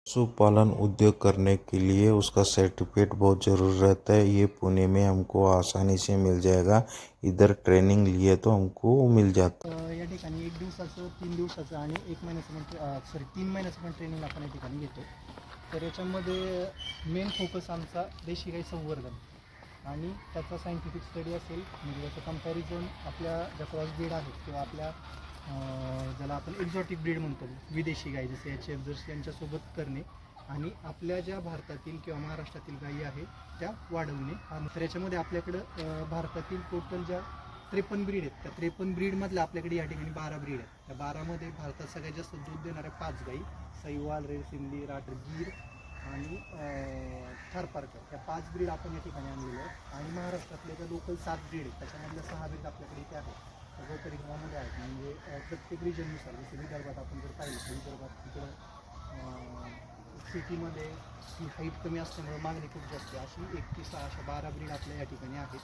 पशुपालन उद्योग करने के लिए उसका सर्टिफिकेट बहुत ज़रूरी रहता है। ये पुणे में हमको आसानी से मिल जाएगा। इधर ट्रेनिंग लिए तो हमको मिल जाता है। या ठिकाणी 1 दिवसाचं 3 दिवसाचं आणि 1 महिन्याचं पण 3 महिन्याचं पण ट्रेनिंग आपण या ठिकाणी घेतो. तर याच्यामध्ये मेन फोकस आमचा देशी गाई संवर्धन आणि त्याचा सायंटिफिक स्टडी असेल, म्हणजे त्याचं कंपॅरिझन आपल्या ज्या क्रॉस ब्रीड आहेत किंवा आपल्या ज्याला आपण एक्झॉटिक ब्रीड म्हणतो, विदेशी गाई जसे HF जर्सी यांच्यासोबत करणे आणि आपल्या ज्या भारतातील किंवा महाराष्ट्रातील गायी आहेत त्या वाढवणे. तर याच्यामध्ये आपल्याकडं भारतातील टोटल ज्या 53 ब्रीड आहेत, त्या 53 ब्रीडमधल्या आपल्याकडे या ठिकाणी 12 ब्रीड आहेत. त्या 12मध्ये भारतात सगळ्यात जास्त दूध देणाऱ्या 5 गायी, सहिवाल, रेड सिंधी, राठ, गीर आणि थारपारकर, ह्या 5 ब्रीड आपण या ठिकाणी आणलेल्या आहेत. आणि महाराष्ट्रातले ज्या लोकल 7 ब्रीड आहेत त्याच्यामधल्या 6 ब्रीड आपल्याकडे इथे आहेत, सगळं परिक्रमामध्ये आहेत. म्हणजे प्रत्येक रिजननुसार, जसं विदर्भात आपण जर पाहिलं तर विदर्भात तिकडं सिटीमध्ये ही हाईट कमी असल्यामुळे मागणी खूप जास्त आहे. अशी 1 ते 6 अशा 12 ब्रीड आपल्या या ठिकाणी आहेत.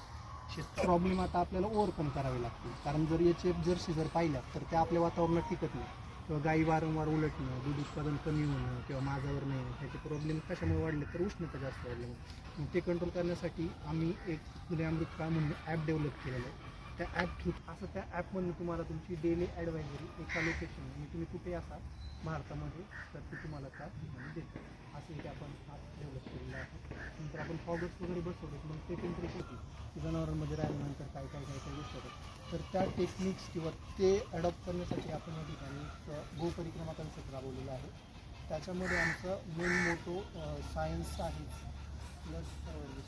प्रॉब्लेम आता आपल्याला ओव्हरकम करावे लागतील, कारण जर याचे जर्सी जर पाहिल्या तर त्या आपल्या वातावरणात टिकत नाही, किंवा गाई वारंवार उलटणं, दूध उत्पादन कमी होणं किंवा माझावर नाही येणं, ह्याचे प्रॉब्लेम कशामुळे वाढले तर उष्णता जास्त वाढल्यामुळे. ते कंट्रोल करण्यासाठी आम्ही एक पुणे अमृतकाळ म्हणून ॲप डेव्हलप केलेलं आहे. त्या ॲप थ्रू त्या ॲपमधून तुम्हाला तुमची डेली ॲडवायझरी एका लोकेशन, म्हणजे तुम्ही कुठे असाल भारतामध्ये तर ते तुम्हाला त्या ठिकाणी देतो. असं एक आपण ॲप डेव्हलप केलेलं आहे. नंतर आपण फॉगर्स वगैरे बसवले, मग ते टेम्परेचर की जनावरांमध्ये राहिल्यानंतर काय गोष्ट होतात. तर त्या टेक्निक्स किंवा ते अडॉप्ट करण्यासाठी आपण या ठिकाणी गोपरिक्रमा कन्सेप्ट राबवलेला आहे. त्याच्यामध्ये आमचं मेन मोटो सायन्स आहे प्लस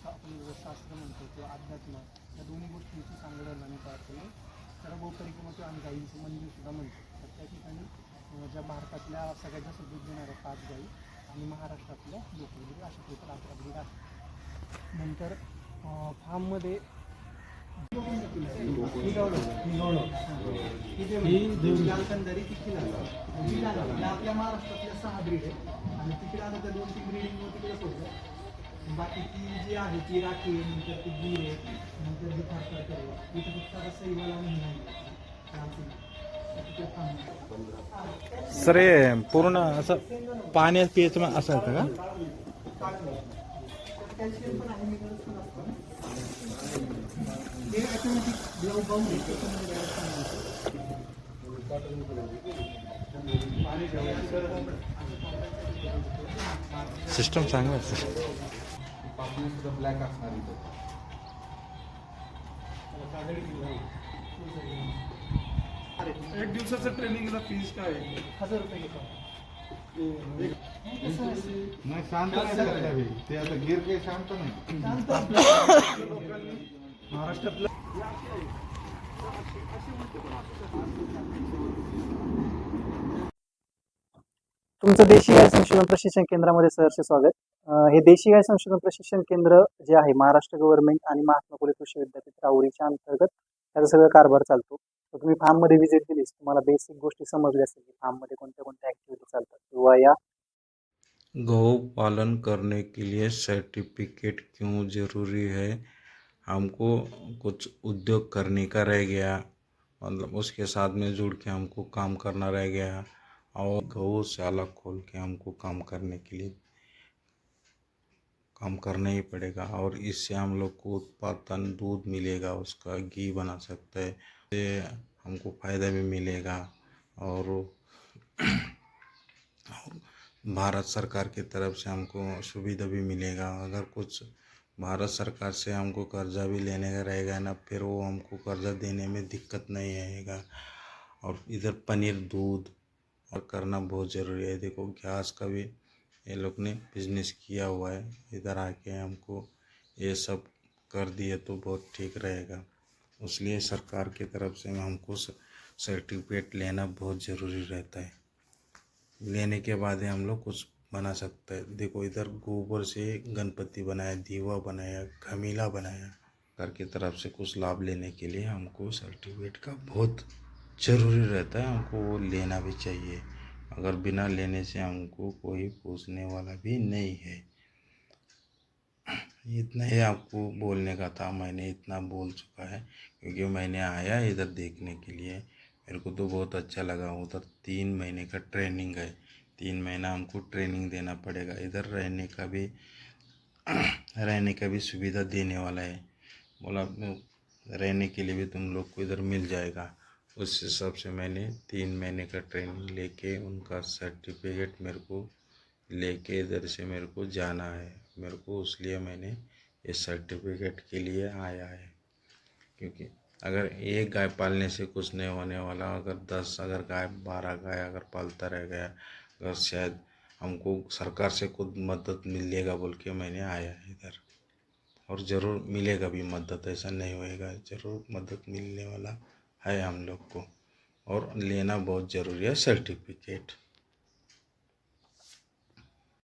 आपण शास्त्र म्हणतो किंवा अध्यात्म, या दोन्ही गोष्टींची सांगड आम्ही तयार केलं. तर गोपरिक्रमा किंवा आम्ही गायींचं मंदिरसुद्धा म्हणतो. तर त्या ठिकाणी ज्या भारतातल्या सगळ्यात जास्त दूध देणाऱ्या 5 गायी आणि महाराष्ट्रातल्या लोकल ब्रीड अशा टोटल 11 ब्रीड आहेत. नंतर फार्ममध्ये लालकंदारी तिथे आपल्या महाराष्ट्रातल्या 6 ब्रीड आहेत आणि तिकडे आता त्या 2-3 ब्रीडिंग तिकडे सोडलं. बाकी ती जी आहे ती राखी, नंतर ती गीर आहे, नंतर ती थारपारकर आहे. इथं फक्त आता सहिवाल आणि सर हे पूर्ण असं पाण्यात पियचं असं होतं का? कॅल्शियम पण आहे, मिनरल्स पण असतं. हे ऑटोमॅटिक ग्लव बाउंड आहे, त्याच्यामध्ये सिस्टम चांगलं आहे सर. ब्लॅक असणार इथं. 1 दिवसाचं ट्रेनिंगला फीस काय आहे? 1000 रुपये घेतो. नाही शांत नाही करायला हवी. ते आता गिर काही शांत नाही. महाराष्ट्रातलं तुमचं देशी गाय संशोधन प्रशिक्षण केंद्रामध्ये सहर्ष स्वागत. हे देशी गाय संशोधन प्रशिक्षण केंद्र जे आहे महाराष्ट्र गव्हर्नमेंट आणि महात्मा फुले कृषी विद्यापीठ राहुरीच्या अंतर्गत त्याचा सगळं कारभार चालतो. तर तुम्ही फार्ममध्ये व्हिजिट दिलीस, तुम्हाला बेसिक गोष्टी समजल्या असतील की फार्ममध्ये कोणत्या कोणत्या ॲक्टिव्हिटी चालतात किंवा या गौ पालन करने के लिए सर्टिफिकेट क्यों ज़रूरी है। हमको कुछ उद्योग करने का रह गया, मतलब उसके साथ में जुड़ के हमको काम करना रह गया, और गौशाला खोल के हमको काम करने के लिए काम करना ही पड़ेगा। और इससे हम लोग को उत्पादन दूध मिलेगा, उसका घी बना सकते हैं, इससे हमको फ़ायदा भी मिलेगा। और भारत सरकार की तरफ से हमको सुविधा भी मिलेगा। अगर कुछ भारत सरकार से हमको कर्जा भी लेने का रहेगा ना, फिर वो हमको कर्जा देने में दिक्कत नहीं आएगा। और इधर पनीर दूध और करना बहुत ज़रूरी है। देखो गैस का भी ये लोग ने बिजनेस किया हुआ है, इधर आके हमको ये सब कर दिए तो बहुत ठीक रहेगा। इसलिए सरकार की तरफ से हमको सर्टिफिकेट लेना बहुत ज़रूरी रहता है। लेने के बाद ही हम लोग कुछ बना सकते हैं। देखो इधर गोबर से गणपति बनाया, दीवा बनाया, घमीला बनाया। सरकार की तरफ से कुछ लाभ लेने के लिए हमको सर्टिफिकेट का बहुत ज़रूरी रहता है, हमको वो लेना भी चाहिए। अगर बिना लेने से हमको कोई पूछने वाला भी नहीं है। इतना ही आपको बोलने का था, मैंने इतना बोल चुका है क्योंकि मैंने आया इधर देखने के लिए। मेरे को तो बहुत अच्छा लगा। उधर 3 महीने का ट्रेनिंग है, 3 महीना हमको ट्रेनिंग देना पड़ेगा। इधर रहने का भी सुविधा देने वाला है। बोला रहने के लिए भी तुम लोग को इधर मिल जाएगा। उस हिसाब से मैंने 3 महीने का ट्रेनिंग लेके उनका सर्टिफिकेट मेरे को लेके इधर से मेरे को जाना है। मेरे को इसलिए मैंने इस सर्टिफिकेट के लिए आया है, क्योंकि अगर एक गाय पालने से कुछ नहीं होने वाला। अगर 10 अगर गाय 12 गाय अगर पालता रह गया, अगर शायद हमको सरकार से खुद मदद मिलेगा बोल के मैंने आया है इधर। और ज़रूर मिलेगा भी मदद, ऐसा नहीं होएगा, ज़रूर मदद मिलने वाला है हम लोग को। और लेना बहुत ज़रूरी है सर्टिफिकेट।